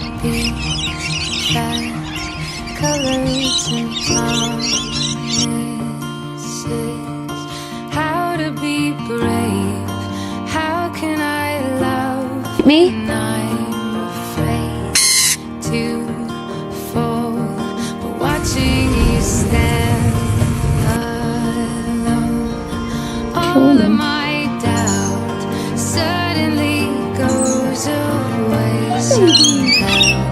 Heartbeats fast, colors and promises. How to be brave? How can I love? Me? When I'm afraid to fall, but watching you stand alone, all of my doubt suddenly goes away somehow.